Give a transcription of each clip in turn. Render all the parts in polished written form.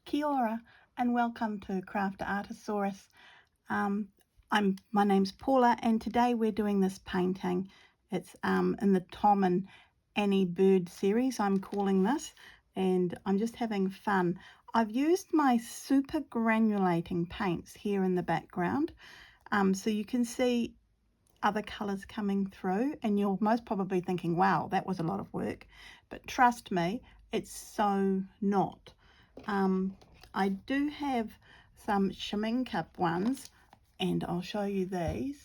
Kia ora and welcome to Crafter Artosaurus. My name's Paula and today we're doing this painting. It's in the Tom and Annie Bird series, I'm calling this, and I'm just having fun. I've used my super granulating paints here in the background, so you can see other colours coming through, and you're most probably thinking, wow, that was a lot of work, but trust me, it's so not. I do have some Schmincke ones, and I'll show you these.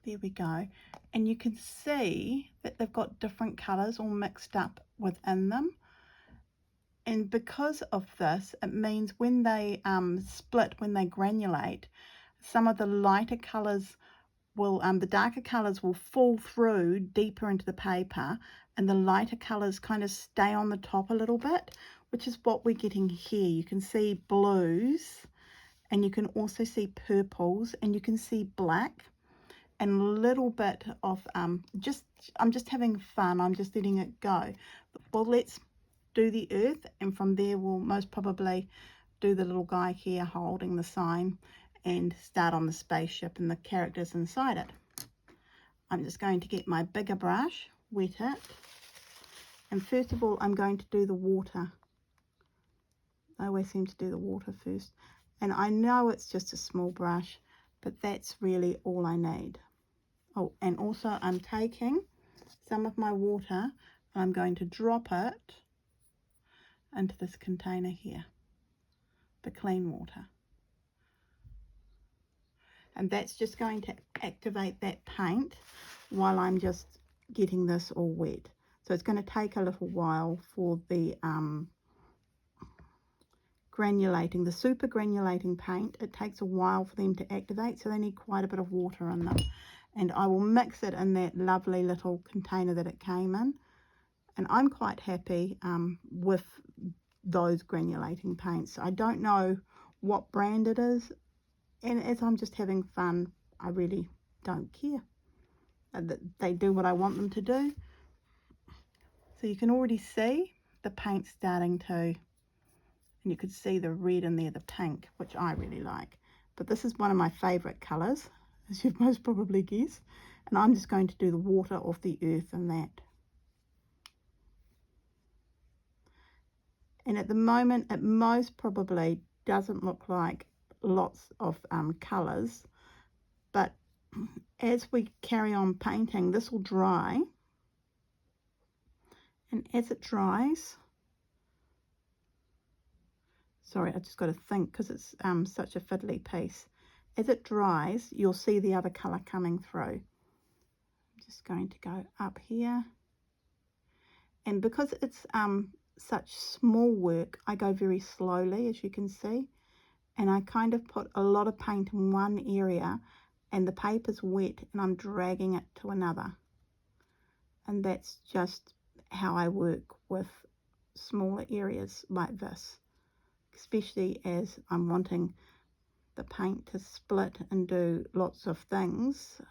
There we go. And you can see that they've got different colours all mixed up within them. And because of this, it means when they split, when they granulate, some of the lighter colours will, the darker colours will fall through deeper into the paper, and the lighter colours kind of stay on the top a little bit, which is what we're getting here. You can see blues, and you can also see purples, and you can see black, and a little bit of I'm just having fun. I'm just letting it go. Well, let's do the earth, and from there we'll most probably do the little guy here holding the sign and start on the spaceship and the characters inside it. I'm just going to get my bigger brush, wet it, and first of all I'm going to do the water. I always seem to do the water first, and I know it's just a small brush, but that's really all I need. Oh, and also I'm taking some of my water and I'm going to drop it into this container here, the clean water. And that's just going to activate that paint while I'm just getting this all wet. So it's going to take a little while for the granulating, the super granulating paint. It takes a while for them to activate, so they need quite a bit of water in them. And I will mix it in that lovely little container that it came in. And I'm quite happy with those granulating paints. I don't know what brand it is, and as I'm just having fun, I really don't care. They do what I want them to do. So you can already see the paint starting to, and you could see the red in there, the pink, which I really like. But this is one of my favourite colours, as you've most probably guessed. And I'm just going to do the water off the earth in that. And at the moment, it most probably doesn't look like lots of colours, but as we carry on painting, this will dry, and as it dries, sorry, I just got to think because it's such a fiddly piece. As it dries, you'll see the other colour coming through. I'm just going to go up here, and because it's such small work, I go very slowly, as you can see, and I kind of put a lot of paint in one area, and the paper's wet, and I'm dragging it to another. And that's just how I work with smaller areas like this, especially as I'm wanting the paint to split and do lots of things,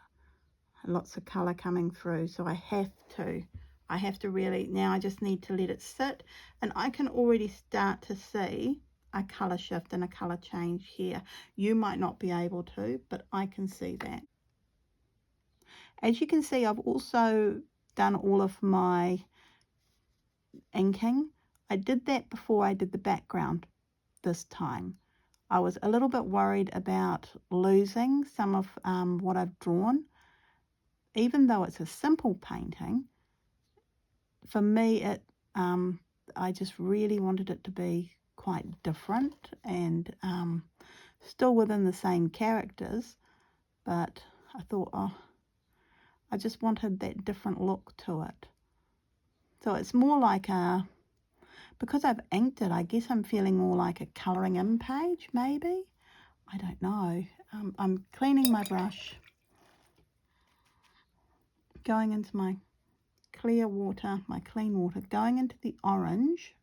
lots of colour coming through. So I have to really, now I just need to let it sit, and I can already start to see a colour shift and a colour change here. You might not be able to, but I can see that. As you can see, I've also done all of my inking. I did that before I did the background this time. I was a little bit worried about losing some of what I've drawn. Even though it's a simple painting, for me I just really wanted it to be quite different and still within the same characters, but I thought, oh, I just wanted that different look to it. So it's more like a, because I've inked it, I guess I'm feeling more like a colouring in page, maybe. I don't know. I'm cleaning my brush, going into my clear water, my clean water, going into the orange,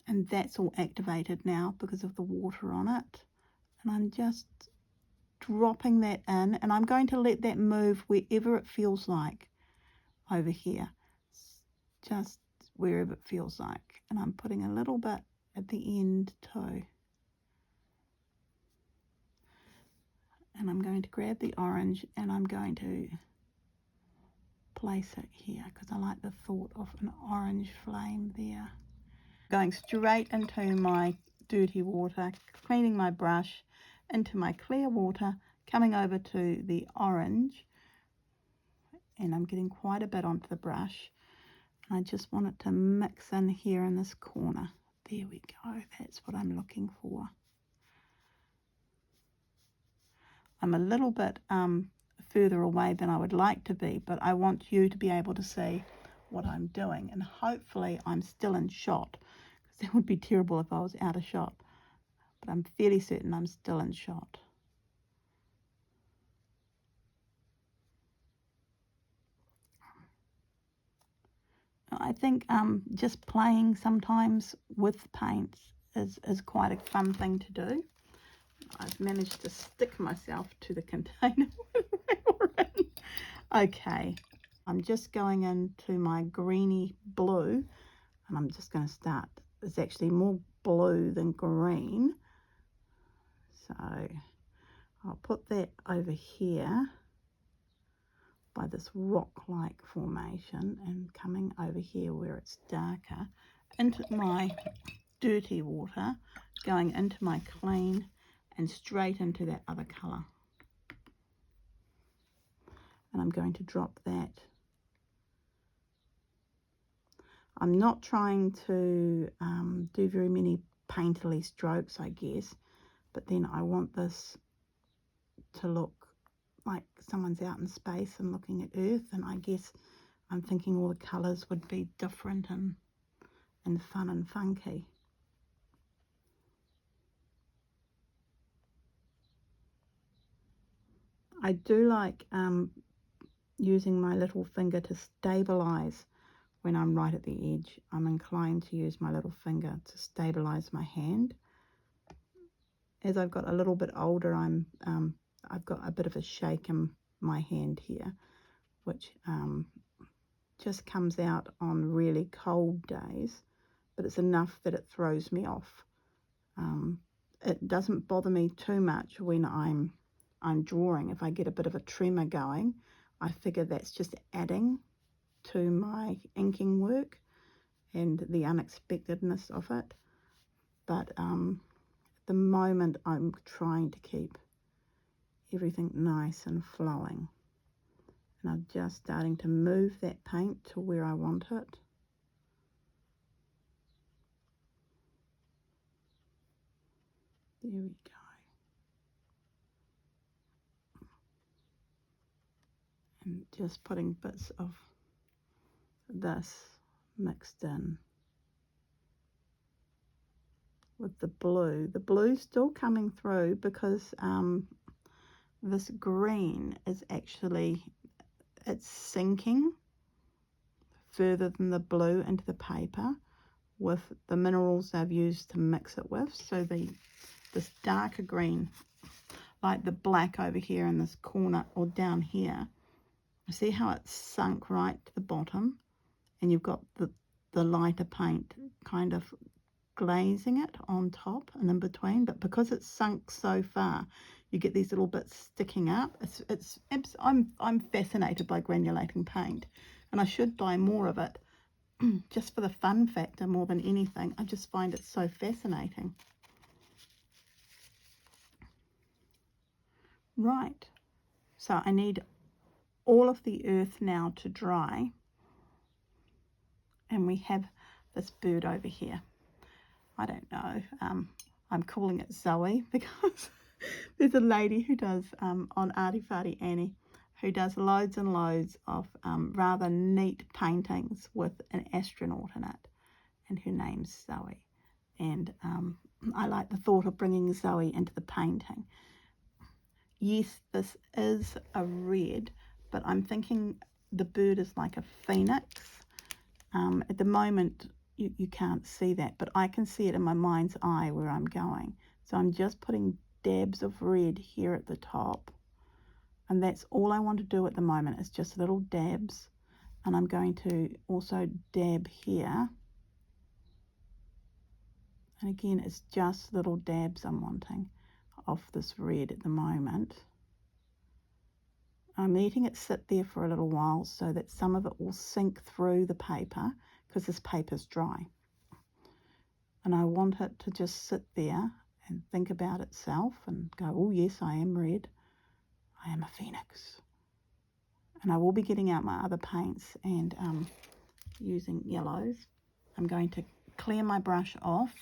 and that's all activated now because of the water on it. And I'm just dropping that in, and I'm going to let that move wherever it feels like over here, just wherever it feels like. And I'm putting a little bit at the end too. And I'm going to grab the orange and I'm going to place it here because I like the thought of an orange flame there. Going straight into my dirty water, cleaning my brush, into my clear water, coming over to the orange, and I'm getting quite a bit onto the brush. I just want it to mix in here in this corner. There we go, that's what I'm looking for. I'm a little bit further away than I would like to be, but I want you to be able to see what I'm doing, and hopefully I'm still in shot, because that would be terrible if I was out of shot, but I'm fairly certain I'm still in shot. I think just playing sometimes with paints is quite a fun thing to do. I've managed to stick myself to the container. Okay, I'm just going into my greeny blue, and I'm just going to start. It's actually more blue than green, so I'll put that over here by this rock-like formation, and coming over here where it's darker into my dirty water, going into my clean and straight into that other colour. And I'm going to drop that. I'm not trying to do very many painterly strokes, I guess, but then I want this to look like someone's out in space and looking at Earth, and I guess I'm thinking all the colours would be different and fun and funky. I do like using my little finger to stabilize when I'm right at the edge. I'm inclined to use my little finger to stabilize my hand. As I've got a little bit older, I've got a bit of a shake in my hand here, which just comes out on really cold days, but it's enough that it throws me off. It doesn't bother me too much when I'm drawing. If I get a bit of a tremor going, I figure that's just adding to my inking work and the unexpectedness of it. But at the moment I'm trying to keep everything nice and flowing, and I'm just starting to move that paint to where I want it. There we go. And just putting bits of this mixed in with the blue. The blue's still coming through because this green is actually, it's sinking further than the blue into the paper with the minerals I've used to mix it with. So this darker green, like the black over here in this corner or down here, see how it's sunk right to the bottom, and you've got the lighter paint kind of glazing it on top and in between, but because it's sunk so far, you get these little bits sticking up. I'm fascinated by granulating paint, and I should buy more of it just for the fun factor more than anything. I just find it so fascinating. Right, so I need all of the earth now to dry, and we have this bird over here. I don't know, I'm calling it Zoe because there's a lady who does on Arty Farty Annie, who does loads and loads of rather neat paintings with an astronaut in it, and her name's Zoe, and I like the thought of bringing Zoe into the painting. Yes, this is a red, but I'm thinking the bird is like a phoenix. At the moment you can't see that, but I can see it in my mind's eye where I'm going. So I'm just putting dabs of red here at the top, and that's all I want to do at the moment, is just little dabs. And I'm going to also dab here And again, it's just little dabs I'm wanting of this red at the moment. I'm letting it sit there for a little while so that some of it will sink through the paper, because this paper's dry. And I want it to just sit there and think about itself and go, oh yes, I am red. I am a phoenix. And I will be getting out my other paints and using yellows. I'm going to clear my brush off,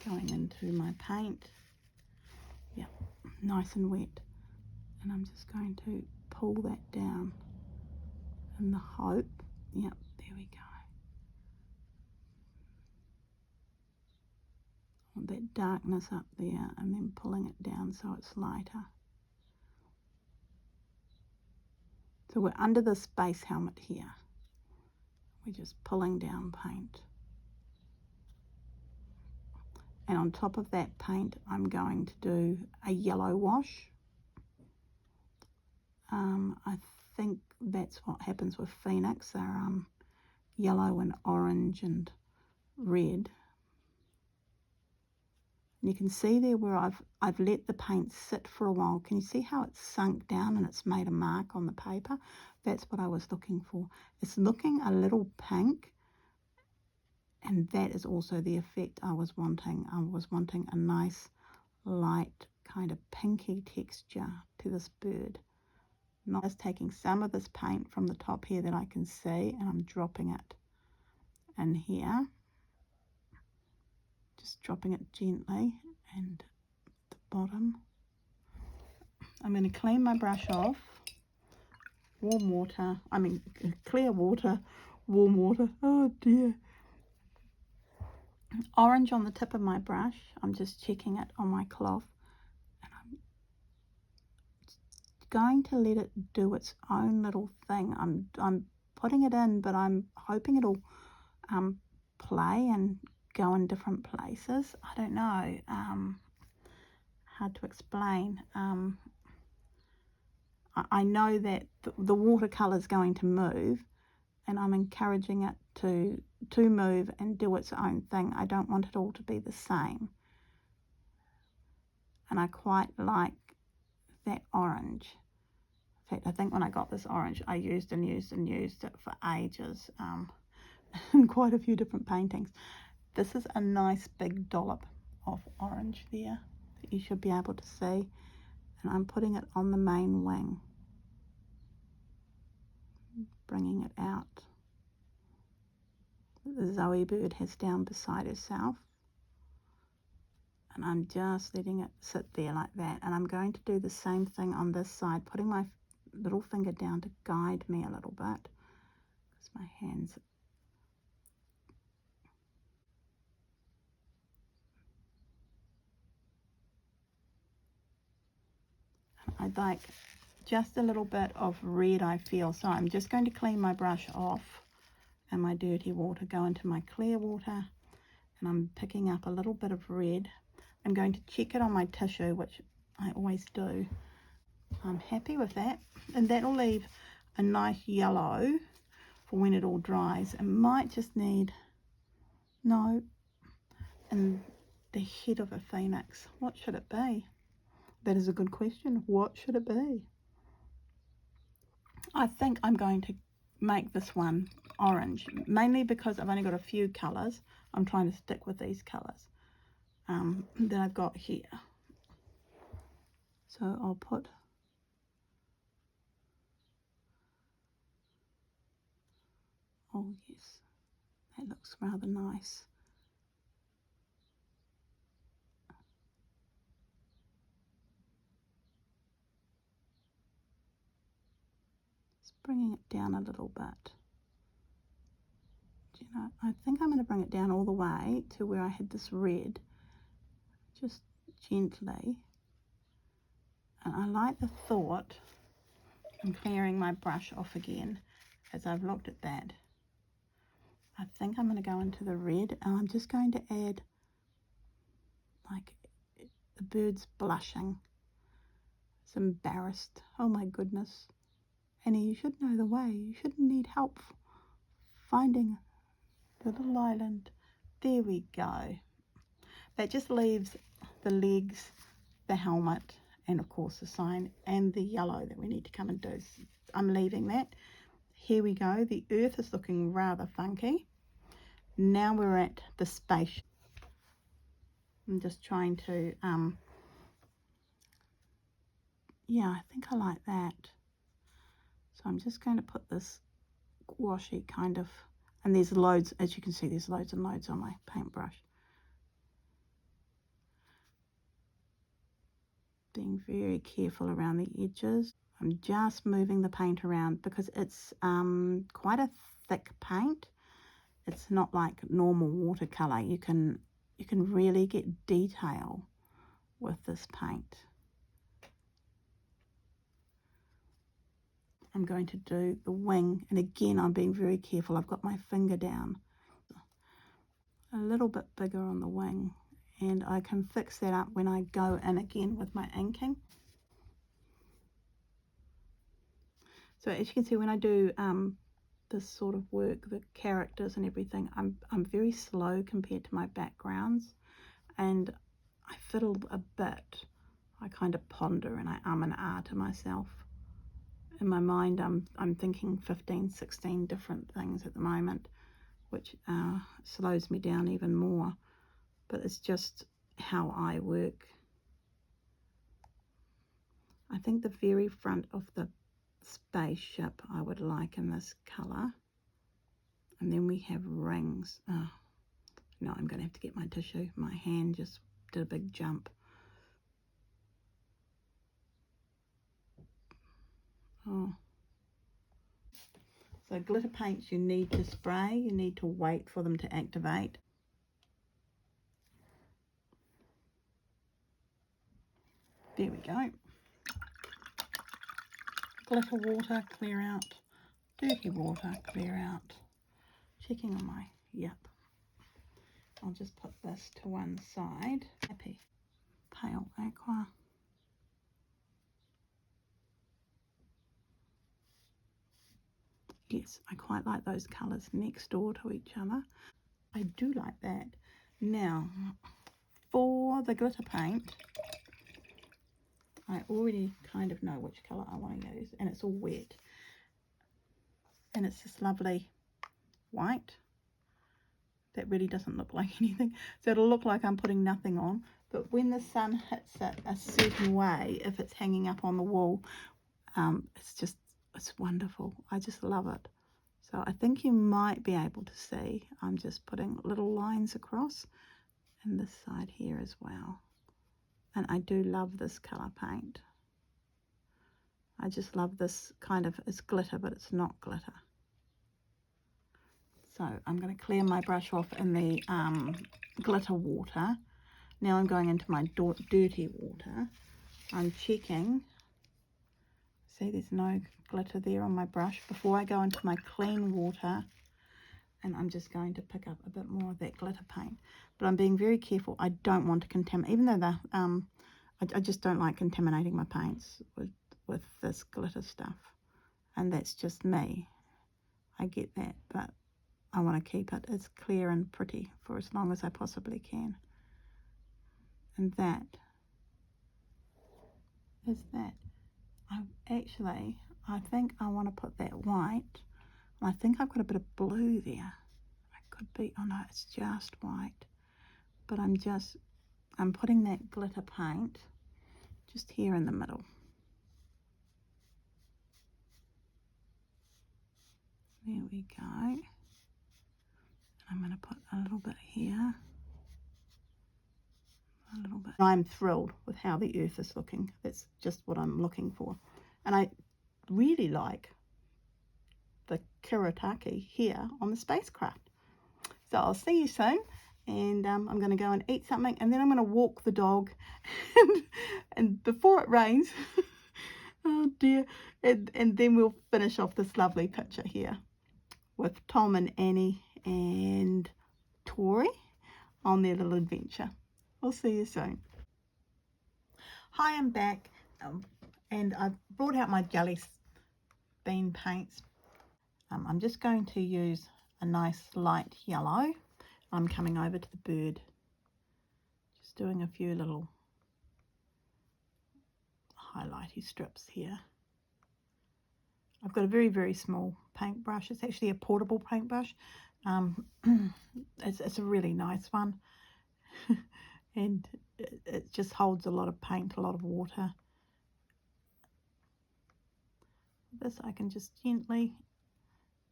going into my paint. Yeah, nice and wet. And I'm just going to pull that down in the hope. Yep, there we go. I want that darkness up there and then pulling it down so it's lighter. So we're under the space helmet here. We're just pulling down paint. And on top of that paint, I'm going to do a yellow wash. I think that's what happens with Phoenix. They're yellow and orange and red. And you can see there where I've let the paint sit for a while. Can you see how it's sunk down and it's made a mark on the paper? That's what I was looking for. It's looking a little pink, and that is also the effect I was wanting. I was wanting a nice light kind of pinky texture to this bird. Not just taking some of this paint from the top here that I can see, and I'm dropping it in here. Just dropping it gently, and the bottom. I'm going to clean my brush off. Warm water, clear water, warm water, oh dear. Orange on the tip of my brush. I'm just checking it on my cloth, and I'm going to let it do its own little thing. I'm putting it in, but I'm hoping it'll play and go in different places. I don't know, hard to explain. I know that the watercolor is going to move, and I'm encouraging it to move and do its own thing. I don't want it all to be the same. And I quite like that orange. In fact, I think when I got this orange, I used it for ages in quite a few different paintings. This is a nice big dollop of orange there that you should be able to see. And I'm putting it on the main wing, bringing it out. The Zoe bird has down beside herself. And I'm just letting it sit there like that. And I'm going to do the same thing on this side, putting my little finger down to guide me a little bit, because my hands. I'd like just a little bit of red, I feel. So I'm just going to clean my brush off and my dirty water, go into my clear water, and I'm picking up a little bit of red. I'm going to check it on my tissue, which I always do. I'm happy with that, and that'll leave a nice yellow for when it all dries. It might just need, no, and the head of a phoenix. What should it be? That is a good question. What should it be? I think I'm going to make this one orange, mainly because I've only got a few colours. I'm trying to stick with these colours that I've got here. So I'll put oh yes, that looks rather nice. Just bringing it down a little bit. Do you know, I think I'm going to bring it down all the way to where I had this red, just gently. And I like the thought, I'm clearing my brush off again as I've looked at that. I think I'm going to go into the red, and I'm just going to add like the bird's blushing. It's embarrassed. Oh my goodness. Annie, you should know the way. You shouldn't need help finding the little island. There we go. That just leaves the legs, the helmet, and of course the sign, and the yellow that we need to come and do. So I'm leaving that. Here we go. The earth is looking rather funky. Now we're at the space. I'm just trying to, yeah, I think I like that. So I'm just going to put this washi kind of, and there's loads, as you can see, there's loads and loads on my paintbrush. Being very careful around the edges. I'm just moving the paint around because it's quite a thick paint. It's not like normal watercolor. You can really get detail with this paint. I'm going to do the wing, and again I'm being very careful. I've got my finger down a little bit bigger on the wing, and I can fix that up when I go in again with my inking. So as you can see, when I do this sort of work, the characters and everything, I'm very slow compared to my backgrounds, and I fiddle a bit. I kind of ponder and I and ah to myself. In my mind, I'm thinking 15, 16 different things at the moment, which slows me down even more. But it's just how I work. I think the very front of the spaceship I would like in this colour. And then we have rings. Oh, no, I'm going to have to get my tissue. My hand just did a big jump. Oh. So glitter paints, you need to spray. You need to wait for them to activate. There we go. Glitter water, clear out. Dirty water, clear out. Checking on my, yep. I'll just put this to one side. Happy. Pale aqua. Yes, I quite like those colours next door to each other. I do like that. Now, for the glitter paint, I already kind of know which colour I want to use, and it's all wet. And it's this lovely white that really doesn't look like anything. So it'll look like I'm putting nothing on, but when the sun hits it a certain way, if it's hanging up on the wall, it's wonderful. I just love it. So I think you might be able to see I'm just putting little lines across, and this side here as well. And I do love this colour paint. I just love this kind of, it's glitter, but it's not glitter. So I'm going to clear my brush off in the glitter water. Now I'm going into my dirty water. I'm checking. See, there's no glitter there on my brush. Before I go into my clean water, and I'm just going to pick up a bit more of that glitter paint. But I'm being very careful. I don't want to contaminate, even though I just don't like contaminating my paints with this glitter stuff. And that's just me. I get that, but I want to keep it as clear and pretty for as long as I possibly can. And that is that. I think I want to put that white. I think I've got a bit of blue there. It could be, oh no, it's just white. But I'm putting that glitter paint just here in the middle. There we go. I'm going to put a little bit here. A little bit. I'm thrilled with how the earth is looking. That's just what I'm looking for. And I really like the Kiritaki here on the spacecraft. So I'll see you soon, and I'm going to go and eat something, and then I'm going to walk the dog, and before it rains, oh dear, and then we'll finish off this lovely picture here with Tom and Annie and Tori on their little adventure. I'll see you soon. Hi, I'm back, and I've brought out my jelly bean paints. I'm just going to use a nice light yellow. I'm coming over to the bird, just doing a few little highlighty strips here. I've got a very, very small paintbrush. It's actually a portable paintbrush. It's a really nice one. And it just holds a lot of paint, a lot of water. This I can just gently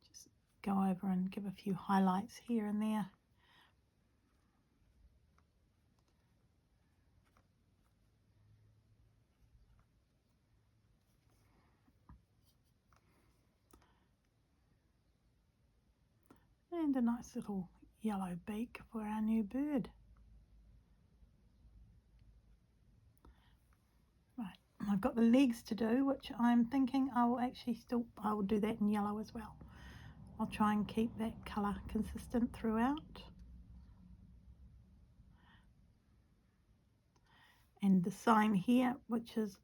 just go over and give a few highlights here and there. And a nice little yellow beak for our new bird. Right, I've got the legs to do, which I'm thinking I will do that in yellow as well. I'll try and keep that colour consistent throughout. And the sign here, which is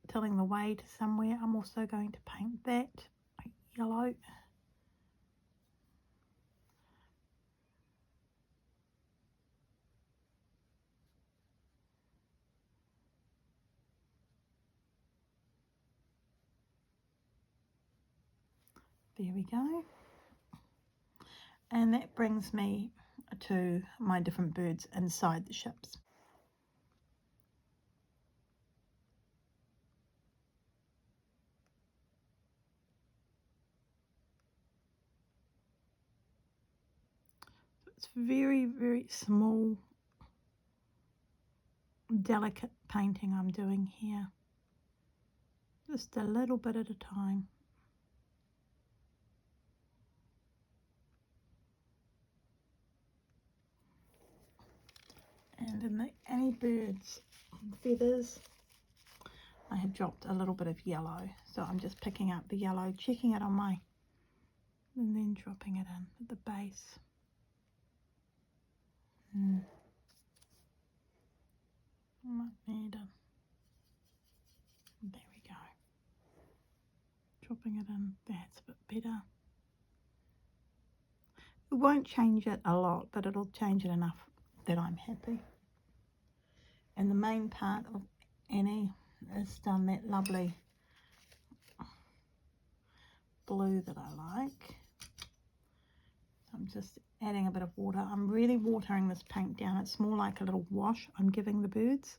telling the way to somewhere, I'm also going to paint that yellow. There we go. And that brings me to my different birds inside the ships. It's very, very small, delicate painting I'm doing here. Just a little bit at a time. And in the Annie Bird's feathers, I have dropped a little bit of yellow. So I'm just picking up the yellow, checking it on my, and then dropping it in at the base. Might need a, there we go. Dropping it in, that's a bit better. It won't change it a lot, but it'll change it enough that I'm happy. And the main part of Annie is done that lovely blue that I like. I'm just adding a bit of water. I'm really watering this paint down. It's more like a little wash I'm giving the birds.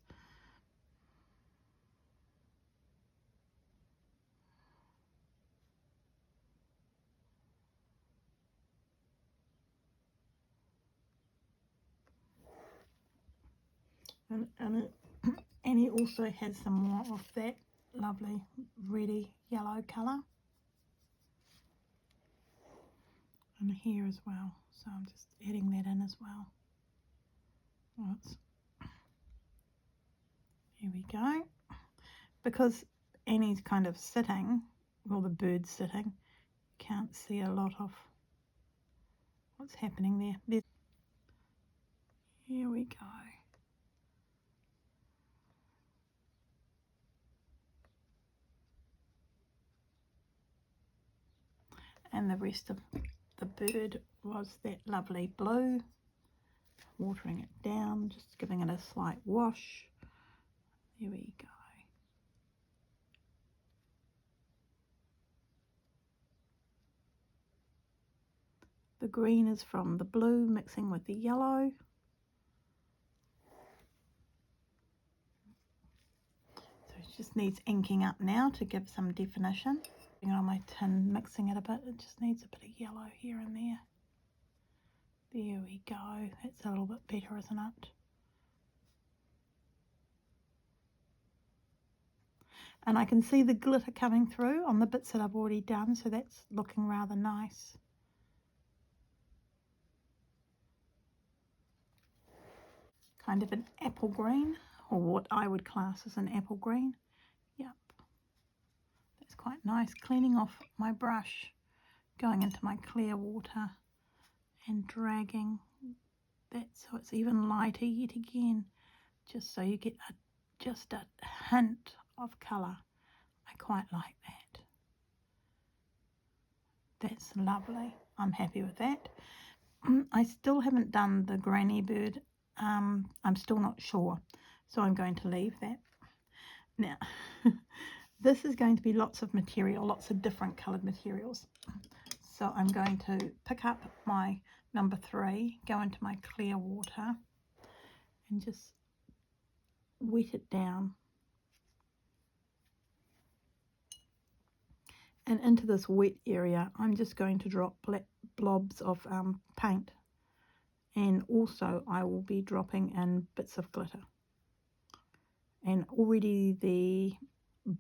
And it also has some more of that lovely reddy yellow colour. And here as well. So I'm just adding that in as well. Here we go. Because Annie's kind of sitting, well, the bird's sitting, you can't see a lot of what's happening there. Here we go. And the rest of the bird was that lovely blue. Watering it down, just giving it a slight wash. There we go. The green is from the blue mixing with the yellow. So it just needs inking up now to give some definition. On my tin, mixing it a bit, it just needs a bit of yellow here and there. There we go, that's a little bit better, isn't it? And I can see the glitter coming through on the bits that I've already done, so that's looking rather nice. Kind of an apple green, or what I would class as an apple green. Yep. That's quite nice. Cleaning off my brush, going into my clear water and dragging that so it's even lighter yet again, just so you get just a hint of colour. I quite like that. That's lovely. I'm happy with that. I still haven't done the granny bird. I'm still not sure, so I'm going to leave that. Now, this is going to be lots of material, lots of different coloured materials. So I'm going to pick up my number 3, go into my clear water and just wet it down. And into this wet area, I'm just going to drop black blobs of paint. And also I will be dropping in bits of glitter. And already the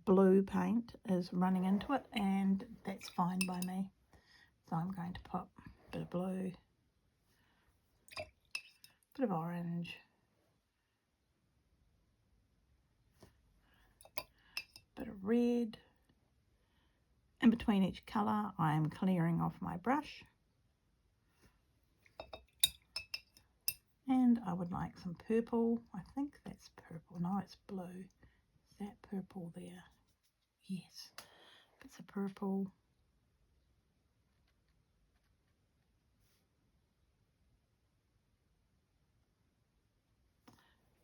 blue paint is running into it, and that's fine by me. So I'm going to put a bit of blue, bit of orange, bit of red. In between each colour, I am clearing off my brush. And I would like some purple. I think that's purple. No, it's blue. Is that purple there? Yes. It's a purple.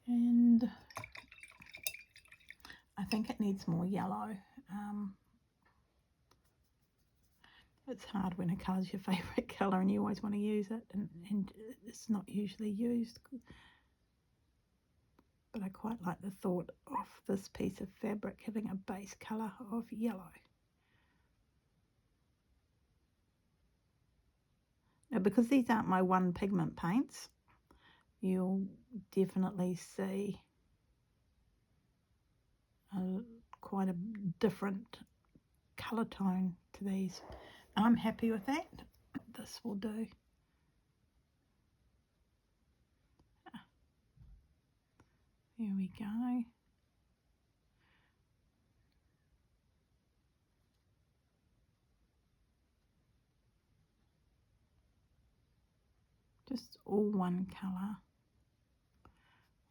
And I think it needs more yellow. It's hard when a colour's your favourite colour and you always want to use it, and it's not usually used. But I quite like the thought of this piece of fabric having a base colour of yellow. Now, because these aren't my one pigment paints, you'll definitely see quite a different colour tone to these. And I'm happy with that. This will do. There we go. Just all one colour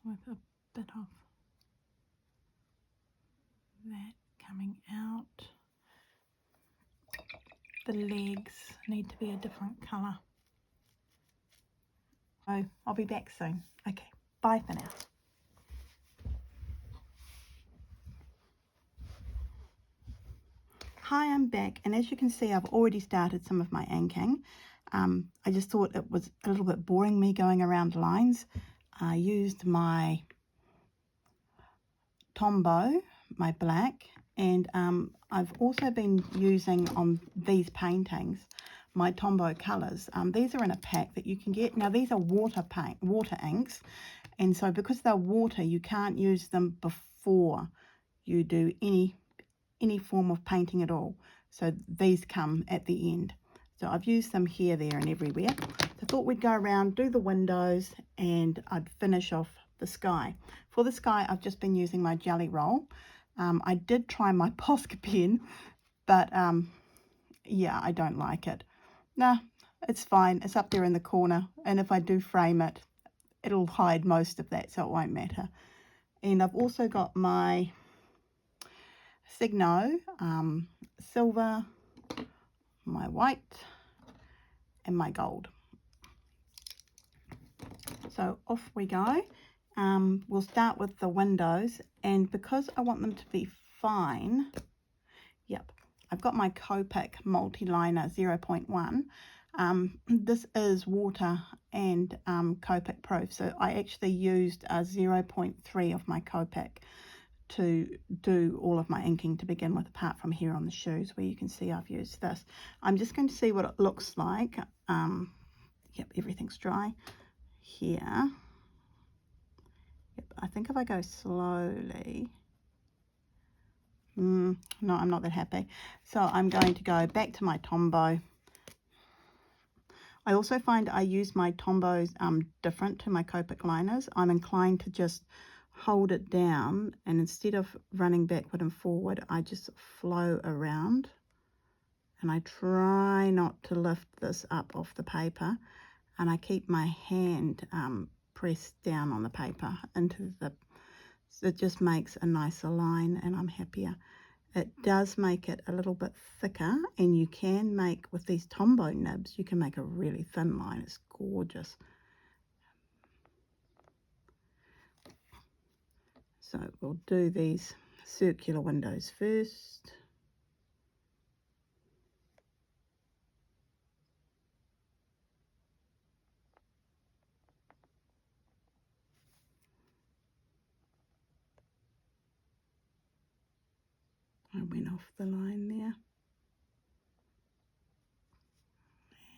with a bit of that coming out. The legs need to be a different colour. Oh, I'll be back soon. Okay, bye for now. Hi, I'm back, and as you can see, I've already started some of my inking. I just thought it was a little bit boring me going around lines. I used my Tombow, my black, and I've also been using on these paintings my Tombow colours. These are in a pack that you can get. Now these are water inks, and so because they're water, you can't use them before you do any form of painting at all. So these come at the end. So I've used them here, there and everywhere. So I thought we'd go around, do the windows, and I'd finish off the sky. For the sky, I've just been using my Jelly Roll. I did try my Posca pen, but yeah, I don't like it. Nah, it's fine. It's up there in the corner, and if I do frame it, it'll hide most of that, so it won't matter. And I've also got my Signo silver, my white, and my gold. So off we go. We'll start with the windows, and because I want them to be fine, yep, I've got my Copic multi-liner 0.1. This is water and Copic proof, so I actually used a 0.3 of my Copic to do all of my inking to begin with, apart from here on the shoes where you can see I've used this. I'm just going to see what it looks like. Yep, everything's dry here. Yep, I think if I go slowly, no, I'm not that happy. So I'm going to go back to my Tombow. I also find I use my Tombows different to my Copic liners. I'm inclined to just hold it down, and instead of running backward and forward, I just flow around, and I try not to lift this up off the paper, and I keep my hand pressed down on the paper into the, it just makes a nicer line, and I'm happier. It does make it a little bit thicker, and you can make, with these Tombow nibs, you can make a really thin line. It's gorgeous. So we'll do these circular windows first. I went off the line there.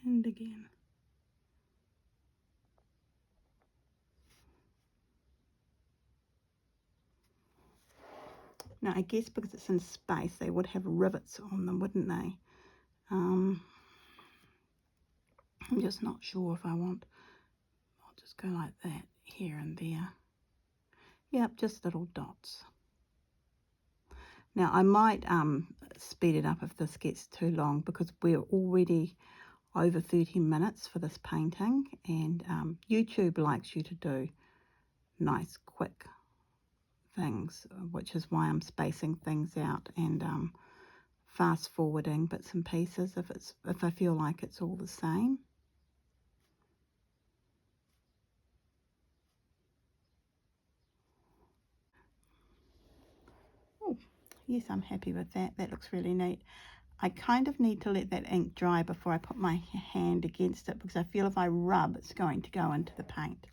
And again. Now I guess because it's in space, they would have rivets on them, wouldn't they? I'm just not sure if I want. I'll just go like that here and there. Yep, just little dots. Now I might speed it up if this gets too long, because we're already over 30 minutes for this painting, and YouTube likes you to do nice quick things, which is why I'm spacing things out and fast forwarding bits and pieces if I feel like it's all the same. Oh, yes, I'm happy with that. That looks really neat. I kind of need to let that ink dry before I put my hand against it, because I feel if I rub, it's going to go into the paint.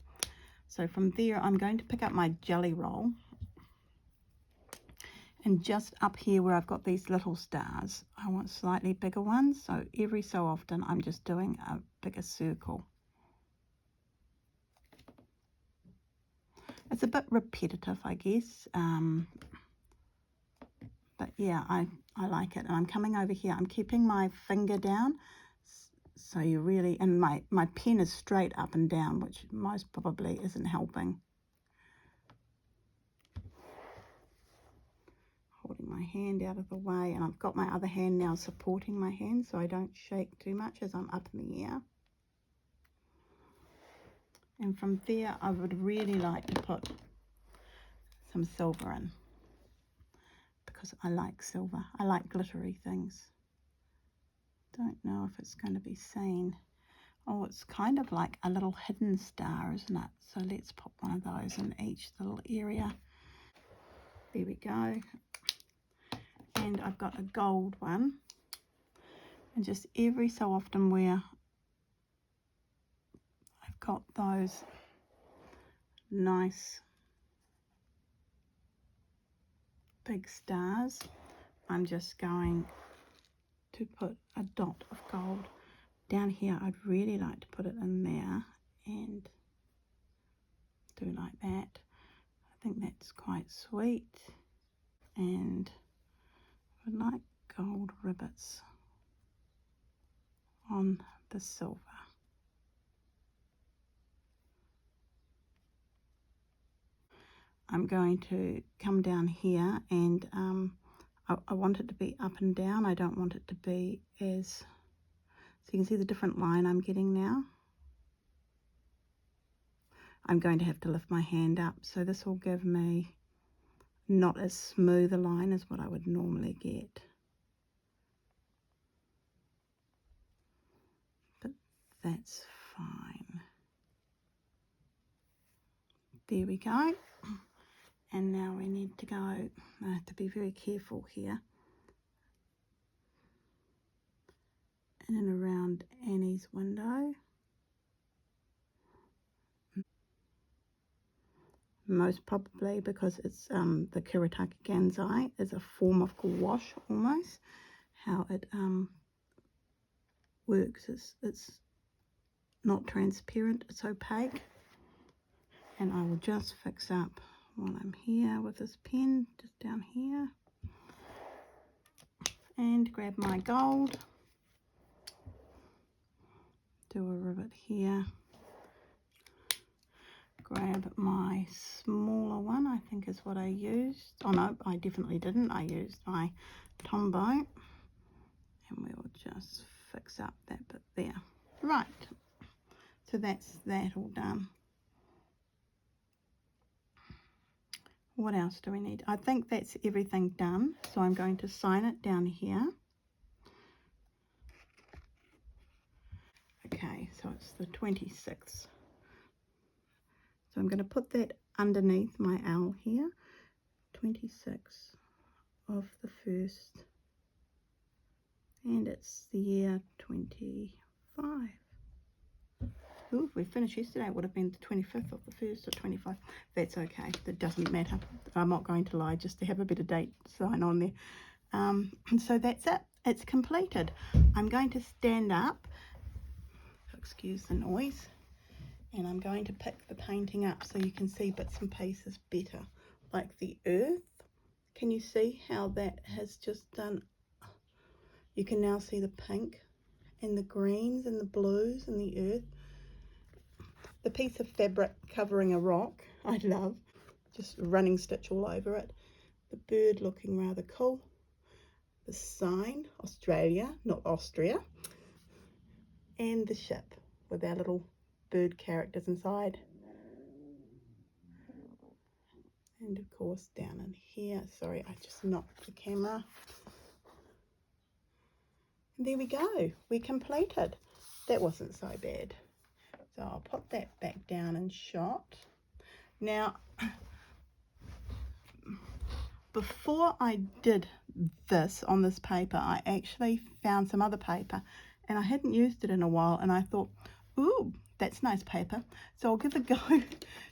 So from there, I'm going to pick up my jelly roll, and just up here where I've got these little stars, I want slightly bigger ones. So every so often, I'm just doing a bigger circle. It's a bit repetitive, I guess, but yeah, I like it. And I'm coming over here, I'm keeping my finger down, so you really, and my pen is straight up and down, which most probably isn't helping. Holding my hand out of the way, and I've got my other hand now supporting my hand so I don't shake too much as I'm up in the air. And from there, I would really like to put some silver in, because I like silver. I like glittery things. Don't know if it's going to be seen. Oh, it's kind of like a little hidden star, isn't it? So let's put one of those in each little area. There we go. And I've got a gold one. And just every so often where I've got those nice big stars, I'm just going to put a dot of gold down here. I'd really like to put it in there and do like that. I think that's quite sweet. And I would like gold ribbons on the silver. I'm going to come down here, and I want it to be up and down. I don't want it to be as, so you can see the different line I'm getting now. I'm going to have to lift my hand up, so this will give me not as smooth a line as what I would normally get. But that's fine. There we go. And now we need to go, I have to be very careful here, in and around Annie's window. Most probably because it's the Kuretake Gansai is a form of gouache almost. How it works is it's not transparent, it's opaque. And I will just fix up while I'm here with this pen, just down here. And grab my gold, do a rivet here, grab my smaller one, I think is what I used. Oh no, I definitely didn't. I used my Tombow, and we will just fix up that bit there. Right, so that's that all done. What else do we need? I think that's everything done. So I'm going to sign it down here. Okay, so it's the 26th. So I'm going to put that underneath my L here. 26 of the 1st. And it's the year 25. Ooh, if we finished yesterday, it would have been the 25th of the 1st or 25. That's okay. That doesn't matter. I'm not going to lie, just to have a bit of date sign on there. So that's it. It's completed. I'm going to stand up. Excuse the noise. And I'm going to pick the painting up so you can see bits and pieces better. Like the earth. Can you see how that has just done? You can now see the pink and the greens and the blues and the earth. The piece of fabric covering a rock, I love, just running stitch all over it. The bird looking rather cool. The sign, Australia, not Austria. And the ship with our little bird characters inside. And of course down in here, sorry, I just knocked the camera. And there we go, we completed. That wasn't so bad. So I'll put that back down in shot. Now, before I did this on this paper, I actually found some other paper and I hadn't used it in a while, and I thought, ooh, that's nice paper. So I'll give a go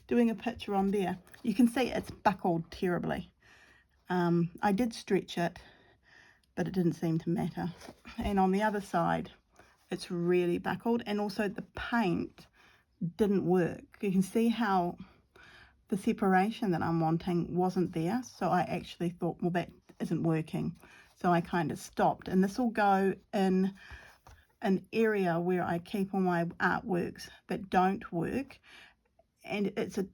doing a picture on there. You can see it's buckled terribly. I did stretch it, but it didn't seem to matter. And on the other side, it's really buckled, and also the paint didn't work. You can see how the separation that I'm wanting wasn't there, so I actually thought, well, that isn't working. So I kind of stopped, and this will go in an area where I keep all my artworks that don't work, and it's a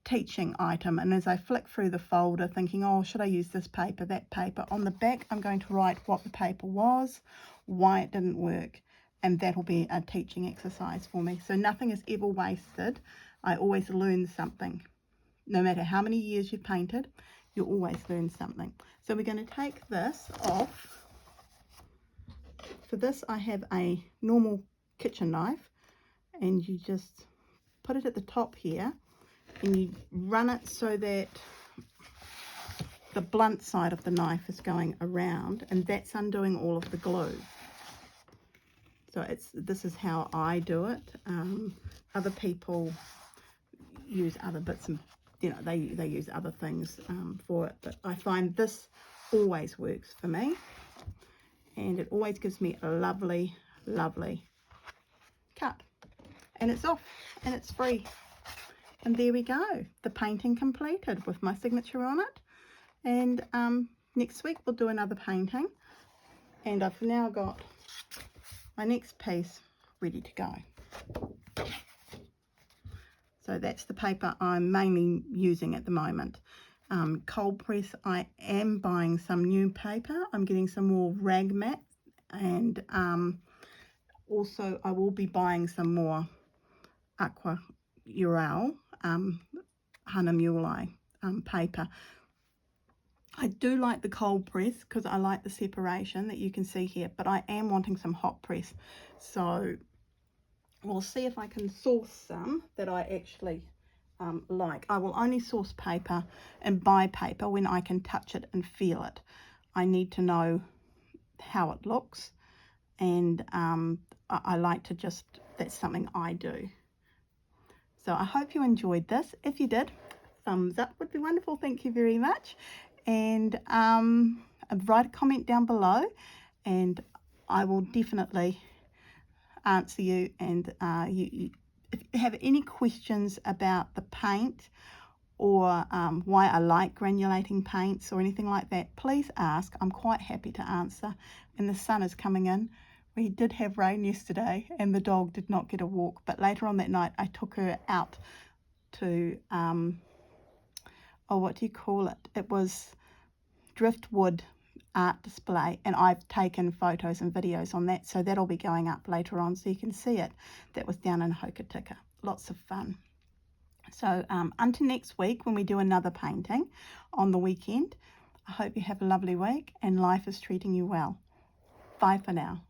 teaching item. And as I flick through the folder thinking, oh, should I use this paper, that paper, on the back I'm going to write what the paper was, why it didn't work, and that'll be a teaching exercise for me. So nothing is ever wasted. I always learn something. No matter how many years you've painted, you'll always learn something. So we're going to take this off. For this I have a normal kitchen knife, and you just put it at the top here and you run it so that the blunt side of the knife is going around, and that's undoing all of the glue. So this is how I do it. Other people use other bits, and they use other things for it, but I find this always works for me, and it always gives me a lovely cut, and it's off and it's free. And there we go, the painting completed with my signature on it. And next week we'll do another painting, and I've now got my next piece ready to go. So that's the paper I'm mainly using at the moment. Cold press, I am buying some new paper. I'm getting some more rag mat, and also I will be buying some more Aqua Ural Hanamurai paper. I do like the cold press because I like the separation that you can see here, but I am wanting some hot press. So we'll see if I can source some that I actually like. I will only source paper and buy paper when I can touch it and feel it. I need to know how it looks, and I like to just, that's something I do. So I hope you enjoyed this. If you did, thumbs up would be wonderful. Thank you very much. And write a comment down below, and I will definitely answer you. And if you have any questions about the paint, or why I like granulating paints or anything like that, please ask. I'm quite happy to answer. And the sun is coming in. We did have rain yesterday and the dog did not get a walk, but later on that night I took her out to what do you call it? It was driftwood art display, and I've taken photos and videos on that, so that'll be going up later on so you can see it. That was down in Hokitika. Lots of fun. So until next week when we do another painting on the weekend, I hope you have a lovely week and life is treating you well. Bye for now.